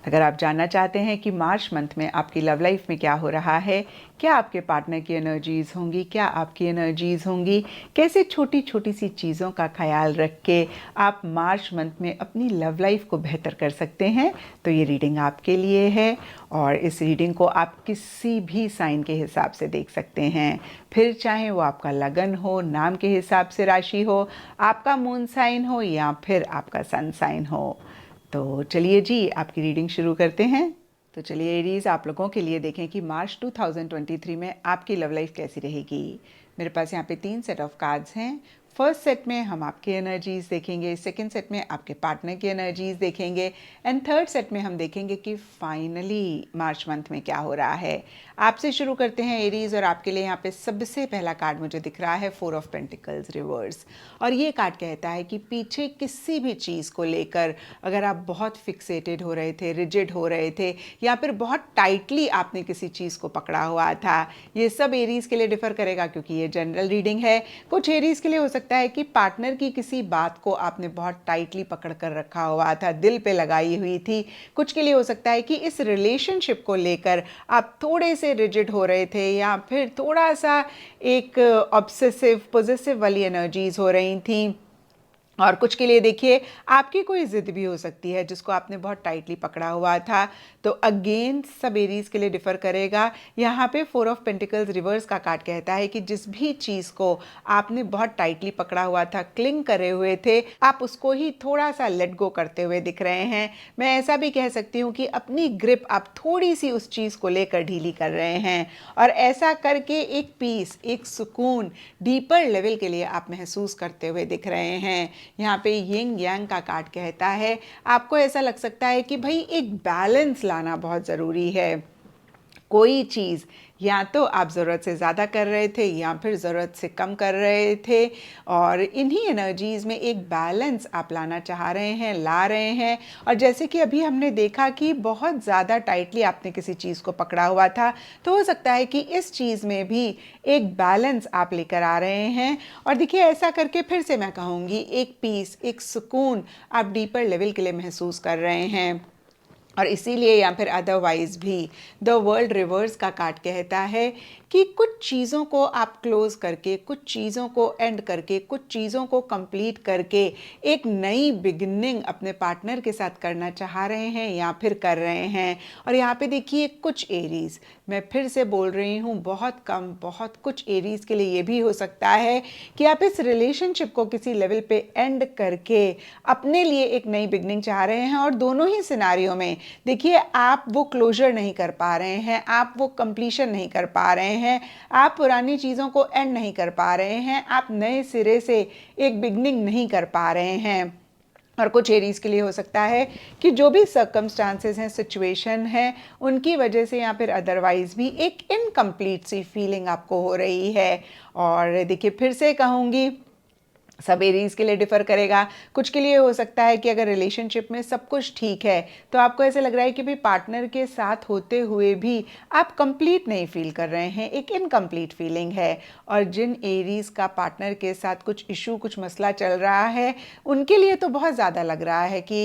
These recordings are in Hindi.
अगर आप जानना चाहते हैं कि मार्च मंथ में आपकी लव लाइफ में क्या हो रहा है, क्या आपके पार्टनर की एनर्जीज़ होंगी, क्या आपकी एनर्जीज़ होंगी, कैसे छोटी छोटी सी चीज़ों का ख्याल रख के आप मार्च मंथ में अपनी लव लाइफ को बेहतर कर सकते हैं, तो ये रीडिंग आपके लिए है। और इस रीडिंग को आप किसी भी साइन के हिसाब से देख सकते हैं, फिर चाहे वो आपका लगन हो, नाम के हिसाब से राशि हो, आपका मून साइन हो या फिर आपका सन साइन हो। तो चलिए जी, आपकी रीडिंग शुरू करते हैं। तो चलिए एरीज़, आप लोगों के लिए देखें कि मार्च 2023 में आपकी लव लाइफ कैसी रहेगी। मेरे पास यहाँ पे 3 सेट ऑफ कार्ड्स हैं। फर्स्ट सेट में हम आपकी एनर्जीज़ देखेंगे, सेकंड सेट में आपके पार्टनर की एनर्जीज़ देखेंगे एंड थर्ड सेट में हम देखेंगे कि फाइनली मार्च मंथ में क्या हो रहा है। आपसे शुरू करते हैं एरीज़, और आपके लिए यहाँ पे सबसे पहला कार्ड मुझे दिख रहा है 4 ऑफ पेंटिकल्स रिवर्स। और ये कार्ड कहता है कि पीछे किसी भी चीज़ को लेकर अगर आप बहुत फिक्सेटेड हो रहे थे, रिजिड हो रहे थे, या फिर बहुत टाइटली आपने किसी चीज़ को पकड़ा हुआ था, ये सब एरीज़ के लिए डिफ़र करेगा क्योंकि ये जनरल रीडिंग है। कुछ एरीज़ के लिए हो सकता है कि पार्टनर की किसी बात को आपने बहुत टाइटली पकड़ कर रखा हुआ था, दिल पे लगाई हुई थी। कुछ के लिए हो सकता है कि इस रिलेशनशिप को लेकर आप थोड़े से रिजिड हो रहे थे, या फिर थोड़ा सा एक ऑब्सेसिव पॉजिटिव वाली एनर्जीज हो रही थी। और कुछ के लिए देखिए, आपकी कोई ज़िद भी हो सकती है जिसको आपने बहुत टाइटली पकड़ा हुआ था। तो अगेन सब एरीज़ के लिए डिफ़र करेगा। यहाँ पे 4 ऑफ पेंटिकल्स रिवर्स का कार्ड कहता है कि जिस भी चीज़ को आपने बहुत टाइटली पकड़ा हुआ था, क्लिंग करे हुए थे, आप उसको ही थोड़ा सा लेट गो करते हुए दिख रहे हैं। मैं ऐसा भी कह सकती हूँ कि अपनी ग्रिप आप थोड़ी सी उस चीज़ को लेकर ढीली कर रहे हैं, और ऐसा करके एक पीस, एक सुकून डीपर लेवल के लिए आप महसूस करते हुए दिख रहे हैं। यहाँ पे यिंग यांग का कार्ड कहता है, आपको ऐसा लग सकता है कि भाई एक बैलेंस लाना बहुत ज़रूरी है। कोई चीज़ या तो आप ज़रूरत से ज़्यादा कर रहे थे या फिर ज़रूरत से कम कर रहे थे, और इन्हीं एनर्जीज़ में एक बैलेंस आप लाना चाह रहे हैं, ला रहे हैं। और जैसे कि अभी हमने देखा कि बहुत ज़्यादा टाइटली आपने किसी चीज़ को पकड़ा हुआ था, तो हो सकता है कि इस चीज़ में भी एक बैलेंस आप लेकर आ रहे हैं। और देखिए, ऐसा करके फिर से मैं कहूँगी, एक पीस, एक सुकून आप डीपर लेवल के लिए महसूस कर रहे हैं। और इसीलिए या फिर अदरवाइज़ भी द वर्ल्ड रिवर्स का कार्ड कहता है कि कुछ चीज़ों को आप क्लोज करके, कुछ चीज़ों को एंड करके, कुछ चीज़ों को कंप्लीट करके एक नई बिगिनिंग अपने पार्टनर के साथ करना चाह रहे हैं या फिर कर रहे हैं। और यहाँ पे देखिए, कुछ एरीज़, मैं फिर से बोल रही हूँ, बहुत कम, बहुत कुछ एरीज़ के लिए ये भी हो सकता है कि आप इस रिलेशनशिप को किसी लेवल पे एंड करके अपने लिए एक नई बिगिनिंग चाह रहे हैं। और दोनों ही सिनारियों में देखिए, आप वो क्लोजर नहीं कर पा रहे हैं, आप वो कंप्लीशन नहीं कर पा रहे हैं, आप पुरानी चीज़ों को एंड नहीं कर पा रहे हैं, आप नए सिरे से एक बिगनिंग नहीं कर पा रहे हैं। और कुछ एरीज़ के लिए हो सकता है कि जो भी सर्कमस्टांसेस हैं, सिचुएशन है, उनकी वजह से या फिर अदरवाइज़ भी एक इनकम्प्लीट सी फीलिंग आपको हो रही है। और देखिए, फिर से कहूँगी, सब एरीज़ के लिए डिफ़र करेगा। कुछ के लिए हो सकता है कि अगर रिलेशनशिप में सब कुछ ठीक है, तो आपको ऐसे लग रहा है कि भाई पार्टनर के साथ होते हुए भी आप कंप्लीट नहीं फील कर रहे हैं, एक इनकम्प्लीट फीलिंग है। और जिन एरीज़ का पार्टनर के साथ कुछ इशू, कुछ मसला चल रहा है, उनके लिए तो बहुत ज़्यादा लग रहा है कि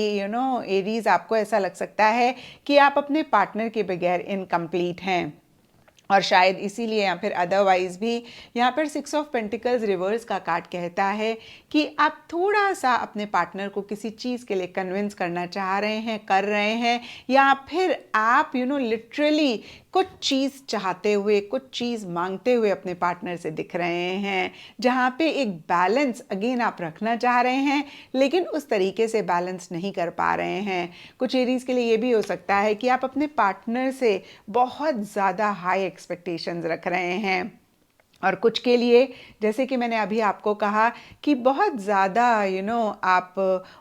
एरीज़, आपको ऐसा लग सकता है कि आप अपने पार्टनर के बगैर इनकम्प्लीट हैं। और शायद इसीलिए या फिर अदरवाइज़ भी यहाँ पर 6 ऑफ पेंटिकल्स रिवर्स का कार्ड कहता है कि आप थोड़ा सा अपने पार्टनर को किसी चीज़ के लिए कन्विंस करना चाह रहे हैं, कर रहे हैं, या फिर आप लिटरली कुछ चीज़ चाहते हुए, कुछ चीज़ मांगते हुए अपने पार्टनर से दिख रहे हैं, जहाँ पे एक बैलेंस अगेन आप रखना चाह रहे हैं, लेकिन उस तरीके से बैलेंस नहीं कर पा रहे हैं। कुछ एरीज़ के लिए ये भी हो सकता है कि आप अपने पार्टनर से बहुत ज़्यादा हाई एक्सपेक्टेशंस रख रहे हैं। और कुछ के लिए, जैसे कि मैंने अभी आपको कहा, कि बहुत ज़्यादा आप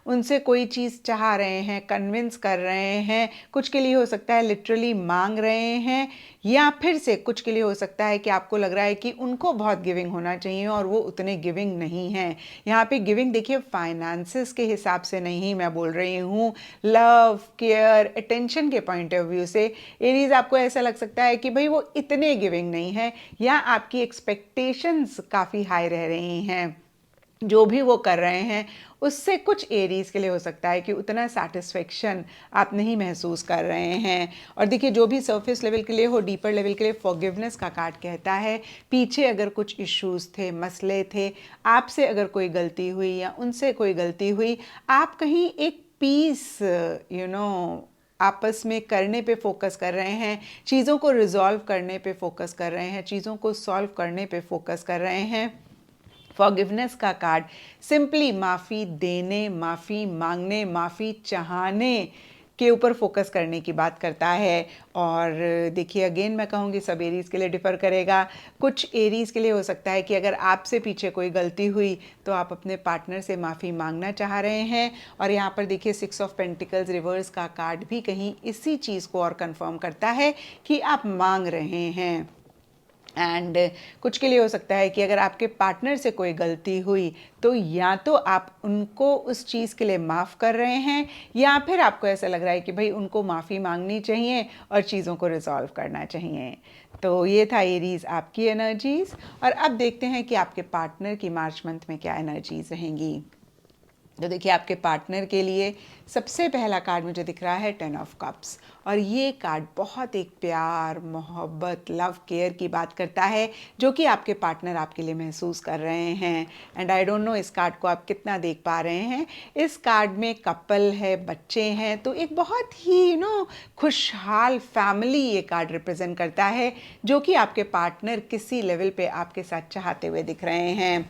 उनसे कोई चीज़ चाह रहे हैं, कन्विंस कर रहे हैं। कुछ के लिए हो सकता है लिटरली मांग रहे हैं, या फिर से कुछ के लिए हो सकता है कि आपको लग रहा है कि उनको बहुत गिविंग होना चाहिए और वो उतने गिविंग नहीं हैं। यहाँ पे गिविंग देखिए, फाइनेंसेस के हिसाब से नहीं मैं बोल रही हूँ, लव, केयर, अटेंशन के पॉइंट ऑफ व्यू से एरीज आपको ऐसा लग सकता है कि भाई वो इतने गिविंग नहीं है, या आपकी एक्सपेक्टेशंस काफ़ी हाई रह रही हैं। जो भी वो कर रहे हैं उससे कुछ एरीज के लिए हो सकता है कि उतना सेटिस्फेक्शन आप नहीं महसूस कर रहे हैं। और देखिए जो भी सरफेस लेवल के लिए हो, डीपर लेवल के लिए फॉरगिवनेस का कार्ड कहता है पीछे अगर कुछ इश्यूज थे, मसले थे, आपसे अगर कोई गलती हुई या उनसे कोई गलती हुई, आप कहीं एक पीस आपस में करने पे फोकस कर रहे हैं, चीज़ों को रिजॉल्व करने पे फोकस कर रहे हैं, चीज़ों को सॉल्व करने पे फोकस कर रहे हैं। फॉरगिवनेस का कार्ड सिंपली माफ़ी देने, माफ़ी मांगने, माफ़ी चाहने के ऊपर फोकस करने की बात करता है। और देखिए अगेन मैं कहूँगी सब एरीज़ के लिए डिफ़र करेगा। कुछ एरीज़ के लिए हो सकता है कि अगर आपसे पीछे कोई गलती हुई तो आप अपने पार्टनर से माफ़ी मांगना चाह रहे हैं। और यहाँ पर देखिए 6 ऑफ पेंटिकल्स रिवर्स का कार्ड भी कहीं इसी चीज़ को और कंफर्म करता है कि आप मांग रहे हैं। एंड कुछ के लिए हो सकता है कि अगर आपके पार्टनर से कोई गलती हुई तो या तो आप उनको उस चीज़ के लिए माफ़ कर रहे हैं या फिर आपको ऐसा लग रहा है कि भाई उनको माफ़ी मांगनी चाहिए और चीज़ों को रिजॉल्व करना चाहिए। तो ये था एरीज़ आपकी एनर्जीज़। और अब देखते हैं कि आपके पार्टनर की मार्च मंथ में क्या एनर्जीज़ रहेंगी। तो देखिए आपके पार्टनर के लिए सबसे पहला कार्ड मुझे दिख रहा है 10 ऑफ कप्स। और ये कार्ड बहुत एक प्यार, मोहब्बत, लव, केयर की बात करता है जो कि आपके पार्टनर आपके लिए महसूस कर रहे हैं। एंड आई डोंट नो इस कार्ड को आप कितना देख पा रहे हैं। इस कार्ड में कपल है, बच्चे हैं, तो एक बहुत ही खुशहाल फैमिली ये कार्ड रिप्रेजेंट करता है जो कि आपके पार्टनर किसी लेवल पे आपके साथ चाहते हुए दिख रहे हैं।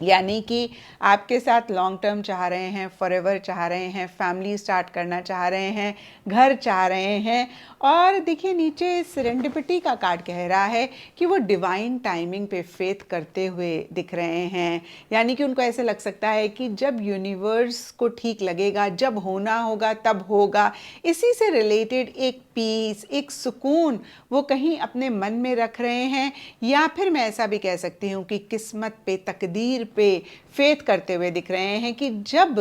यानी कि आपके साथ लॉन्ग टर्म चाह रहे हैं, फॉरएवर चाह रहे हैं, फैमिली स्टार्ट करना चाह रहे हैं, घर चाह रहे हैं। और देखिए नीचे सेरेंडिपिटी का कार्ड कह रहा है कि वो डिवाइन टाइमिंग पे फेथ करते हुए दिख रहे हैं। यानी कि उनको ऐसे लग सकता है कि जब यूनिवर्स को ठीक लगेगा, जब होना होगा तब होगा। इसी से रिलेटेड एक पीस, एक सुकून वो कहीं अपने मन में रख रहे हैं। या फिर मैं ऐसा भी कह सकती हूँ कि किस्मत पे, तकदीर पे फेथ करते हुए दिख रहे हैं कि जब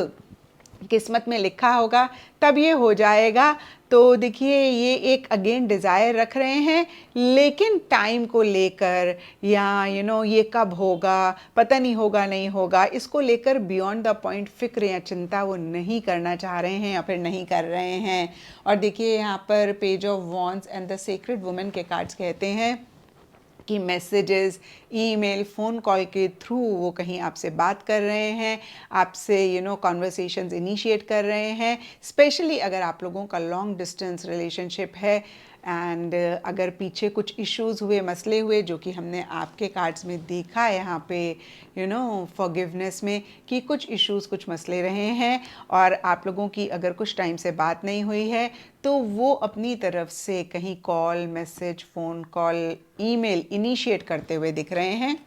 किस्मत में लिखा होगा तब ये हो जाएगा। तो देखिए ये एक अगेन डिज़ायर रख रहे हैं, लेकिन टाइम को लेकर या ये कब होगा, पता नहीं होगा नहीं होगा, इसको लेकर बियॉन्ड द पॉइंट फिक्र या चिंता वो नहीं करना चाह रहे हैं या फिर नहीं कर रहे हैं। और देखिए यहाँ पर page of wands and the secret women के कार्ड्स कहते हैं कि मैसेजेस, ईमेल, फ़ोन कॉल के थ्रू वो कहीं आपसे बात कर रहे हैं, आपसे कॉन्वर्सेशंस इनिशिएट कर रहे हैं। स्पेशली अगर आप लोगों का लॉन्ग डिस्टेंस रिलेशनशिप है एंड अगर पीछे कुछ इश्यूज़ हुए, मसले हुए, जो कि हमने आपके कार्ड्स में देखा है यहाँ पे फॉरगिवनेस में कि कुछ इश्यूज़, कुछ मसले रहे हैं और आप लोगों की अगर कुछ टाइम से बात नहीं हुई है तो वो अपनी तरफ से कहीं call, message, phone call, email initiate करते हुए दिख रहे हैं।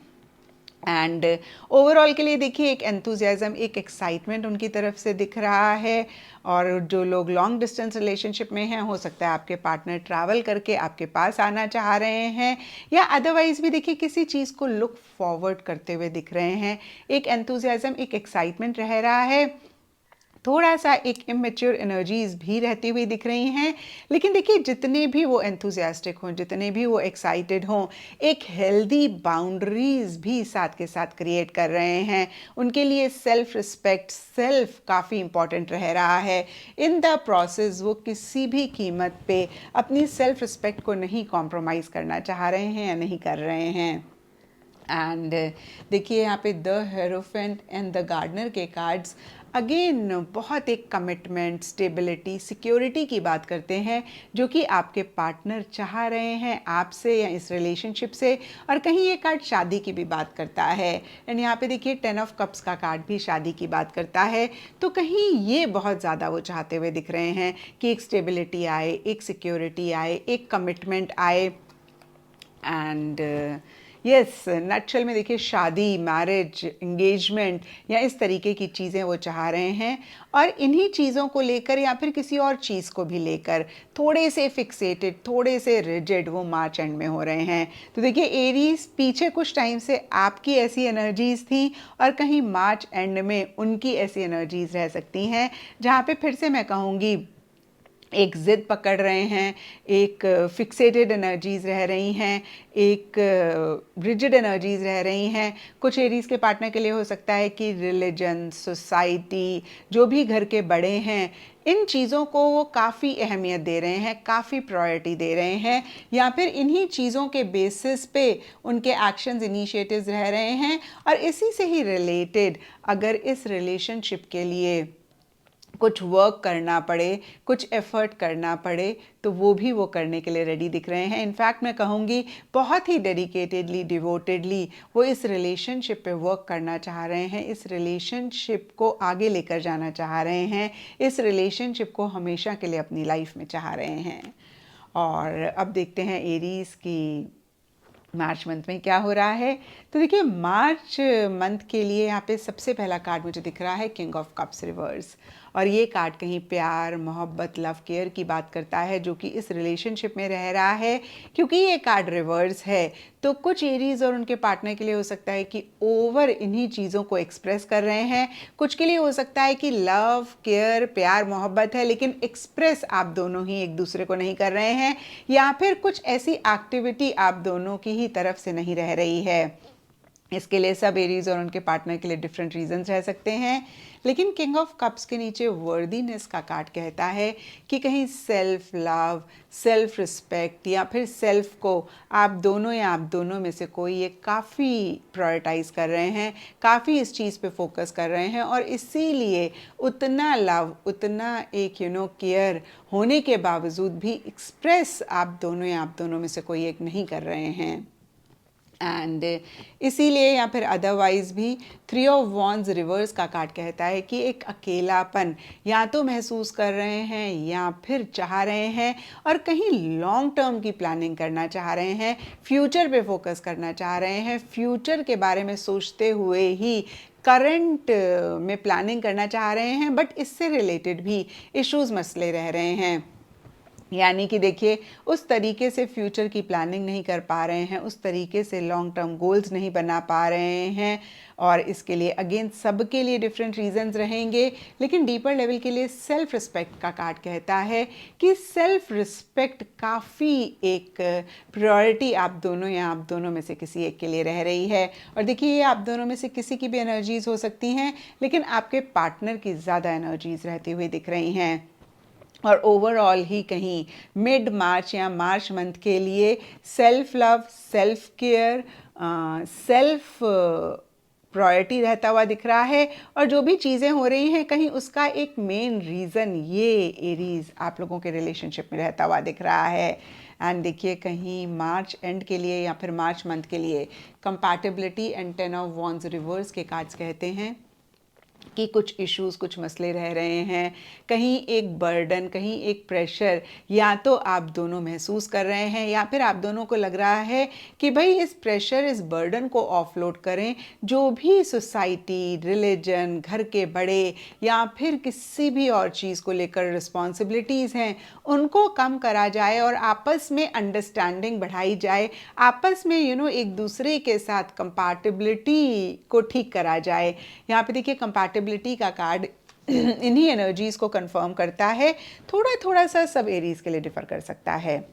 एंड ओवरऑल के लिए देखिए एक एंथुजियाज़म, एक एक्साइटमेंट उनकी तरफ से दिख रहा है। और जो लोग लॉन्ग डिस्टेंस रिलेशनशिप में हैं, हो सकता है आपके पार्टनर ट्रैवल करके आपके पास आना चाह रहे हैं या अदरवाइज़ भी देखिए किसी चीज़ को लुक फॉरवर्ड करते हुए दिख रहे हैं। एक एंथुजियाज़म, एक एक्साइटमेंट रह रहा है। थोड़ा सा एक इमेच्योर एनर्जीज भी रहती हुई दिख रही हैं। लेकिन देखिए जितने भी वो एंथुजियास्टिक हों, जितने भी वो एक्साइटेड हों, एक हेल्दी बाउंड्रीज भी साथ के साथ क्रिएट कर रहे हैं। उनके लिए सेल्फ रिस्पेक्ट, सेल्फ काफ़ी इंपॉर्टेंट रह रहा है। इन द प्रोसेस वो किसी भी कीमत पे अपनी सेल्फ रिस्पेक्ट को नहीं कॉम्प्रोमाइज़ करना चाह रहे हैं या नहीं कर रहे हैं। एंड देखिए यहाँ पे the hierophant and the gardener के कार्ड्स अगेन बहुत एक कमिटमेंट, स्टेबिलिटी, सिक्योरिटी की बात करते हैं जो कि आपके पार्टनर चाह रहे हैं आपसे या इस रिलेशनशिप से। और कहीं ये कार्ड शादी की भी बात करता है। एंड यहाँ पे देखिए 10 ऑफ कप्स का कार्ड भी शादी की बात करता है। तो कहीं ये बहुत ज़्यादा वो चाहते हुए दिख रहे हैं कि एक स्टेबिलिटी आए, एक सिक्योरिटी आए, एक कमिटमेंट आए। एंड यस, नटशल में देखिए शादी, मैरिज, एंगेजमेंट या इस तरीके की चीज़ें वो चाह रहे हैं। और इन्हीं चीज़ों को लेकर या फिर किसी और चीज़ को भी लेकर थोड़े से फिक्सेटेड, थोड़े से रिजिड वो मार्च एंड में हो रहे हैं। तो देखिए एरीज पीछे कुछ टाइम से आपकी ऐसी एनर्जीज थी और कहीं मार्च एंड में उनकी ऐसी एनर्जीज रह सकती हैं, जहाँ पे फिर से मैं कहूँगी एक ज़िद पकड़ रहे हैं, एक फिक्सेटेड एनर्जीज़ रह रही हैं, एक रिजिड एनर्जीज़ रह रही हैं। कुछ एरीज़ के पार्टनर के लिए हो सकता है कि रिलीजन, सोसाइटी, जो भी घर के बड़े हैं, इन चीज़ों को वो काफ़ी अहमियत दे रहे हैं, काफ़ी प्रायोरिटी दे रहे हैं, या फिर इन्हीं चीज़ों के बेसिस पे उनके एक्शंस, इनिशिएटिव्स रह रहे हैं। और इसी से ही रिलेटेड अगर इस रिलेशनशिप के लिए कुछ वर्क करना पड़े, कुछ एफर्ट करना पड़े, तो वो भी वो करने के लिए रेडी दिख रहे हैं। इनफैक्ट मैं कहूँगी बहुत ही डेडिकेटेडली, डिवोटेडली वो इस रिलेशनशिप पे वर्क करना चाह रहे हैं, इस रिलेशनशिप को आगे लेकर जाना चाह रहे हैं, इस रिलेशनशिप को हमेशा के लिए अपनी लाइफ में चाह रहे हैं। और अब देखते हैं एरीज़ की मार्च मंथ में क्या हो रहा है। तो देखिए, मार्च मंथ के लिए यहाँ पे सबसे पहला कार्ड मुझे दिख रहा है किंग ऑफ कप्स रिवर्स। और ये कार्ड कहीं प्यार, मोहब्बत, लव, केयर की बात करता है, जो कि इस रिलेशनशिप में रह रहा है। क्योंकि ये कार्ड रिवर्स है तो कुछ एरीज और उनके पार्टनर के लिए हो सकता है कि ओवर इन्हीं चीज़ों को एक्सप्रेस कर रहे हैं। कुछ के लिए हो सकता है कि लव, केयर, प्यार, मोहब्बत है, लेकिन एक्सप्रेस आप दोनों ही एक दूसरे को नहीं कर रहे हैं, या फिर कुछ ऐसी एक्टिविटी आप दोनों की ही तरफ से नहीं रह रही है। इसके लिए सब एरीज और उनके पार्टनर के लिए डिफरेंट रीजंस रह सकते हैं। लेकिन किंग ऑफ कप्स के नीचे वर्दीनेस का कार्ड कहता है कि कहीं सेल्फ लव, सेल्फ रिस्पेक्ट, या फिर सेल्फ को आप दोनों या आप दोनों में से कोई ये काफ़ी प्रायोरिटाइज कर रहे हैं, काफ़ी इस चीज़ पे फोकस कर रहे हैं, और इसीलिए उतना लव, उतना एक केयर होने के बावजूद भी एक्सप्रेस आप दोनों या आप दोनों में से कोई एक नहीं कर रहे हैं। एंड इसीलिए या फिर अदरवाइज भी 3 ऑफ वॉन्ड्स रिवर्स का कार्ड कहता है कि एक अकेलापन या तो महसूस कर रहे हैं या फिर चाह रहे हैं, और कहीं लॉन्ग टर्म की प्लानिंग करना चाह रहे हैं, फ्यूचर पे फोकस करना चाह रहे हैं, फ्यूचर के बारे में सोचते हुए ही करंट में प्लानिंग करना चाह रहे हैं, बट इससे रिलेटेड भी इश्यूज मसले रह रहे हैं। यानी कि देखिए, उस तरीके से फ्यूचर की प्लानिंग नहीं कर पा रहे हैं, उस तरीके से लॉन्ग टर्म गोल्स नहीं बना पा रहे हैं, और इसके लिए अगेन सबके लिए डिफरेंट रीजंस रहेंगे। लेकिन डीपर लेवल के लिए सेल्फ रिस्पेक्ट का कार्ड कहता है कि सेल्फ रिस्पेक्ट काफ़ी एक प्रायोरिटी आप दोनों या आप दोनों में से किसी एक के लिए रह रही है। और देखिए, ये आप दोनों में से किसी की भी एनर्जीज हो सकती हैं, लेकिन आपके पार्टनर की ज़्यादा एनर्जीज रहती हुई दिख रही हैं। और ओवरऑल ही कहीं मिड मार्च या मार्च मंथ के लिए self love, self care, self priority रहता हुआ दिख रहा है। और जो भी चीज़ें हो रही हैं, कहीं उसका एक मेन रीज़न ये एरीज आप लोगों के रिलेशनशिप में रहता हुआ दिख रहा है। एंड देखिए, कहीं मार्च एंड के लिए या फिर मार्च मंथ के लिए compatibility and 10 of wands reverse के कार्ड्स कहते हैं कि कुछ इश्यूज़, कुछ मसले रह रहे हैं, कहीं एक बर्डन, कहीं एक प्रेशर या तो आप दोनों महसूस कर रहे हैं, या फिर आप दोनों को लग रहा है कि भाई इस प्रेशर, इस बर्डन को ऑफलोड करें। जो भी सोसाइटी, रिलीजन, घर के बड़े या फिर किसी भी और चीज़ को लेकर रिस्पॉन्सिबिलिटीज़ हैं, उनको कम करा जाए और आपस में अंडरस्टैंडिंग बढ़ाई जाए, आपस में एक दूसरे के साथ कंपैटिबिलिटी को ठीक करा जाए। यहाँ पे देखिए, कंपैटिबिलिटी का कार्ड इन्हीं एनर्जीज को कंफर्म करता है। थोड़ा थोड़ा सा सब एरीज के लिए डिफर कर सकता है।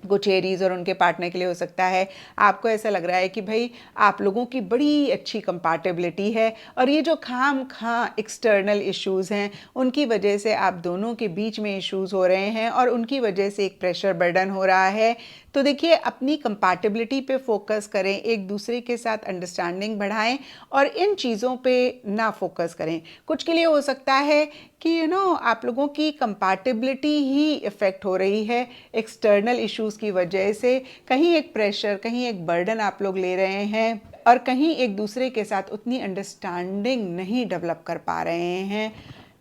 कुछ एरीज और उनके पार्टनर के लिए हो सकता है आपको ऐसा लग रहा है कि भाई आप लोगों की बड़ी अच्छी कंपैटिबिलिटी है, और ये जो खाम खां एक्सटर्नल इश्यूज़ हैं, उनकी वजह से आप दोनों के बीच में इश्यूज़ हो रहे हैं, और उनकी वजह से एक प्रेशर बर्डन हो रहा है। तो देखिए, अपनी कंपैटिबिलिटी पे फोकस करें, एक दूसरे के साथ अंडरस्टैंडिंग बढ़ाएं, और इन चीज़ों पे ना फोकस करें। कुछ के लिए हो सकता है कि आप लोगों की कंपैटिबिलिटी ही इफ़ेक्ट हो रही है एक्सटर्नल इश्यूज़ की वजह से। कहीं एक प्रेशर, कहीं एक बर्डन आप लोग ले रहे हैं, और कहीं एक दूसरे के साथ उतनी अंडरस्टैंडिंग नहीं डेवलप कर पा रहे हैं।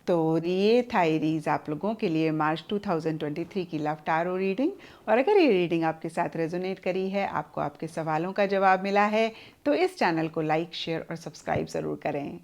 तो ये था एरीज आप लोगों के लिए मार्च 2023 की लव टारो रीडिंग। और अगर ये रीडिंग आपके साथ रेजोनेट करी है, आपको आपके सवालों का जवाब मिला है, तो इस चैनल को लाइक, शेयर और सब्सक्राइब ज़रूर करें।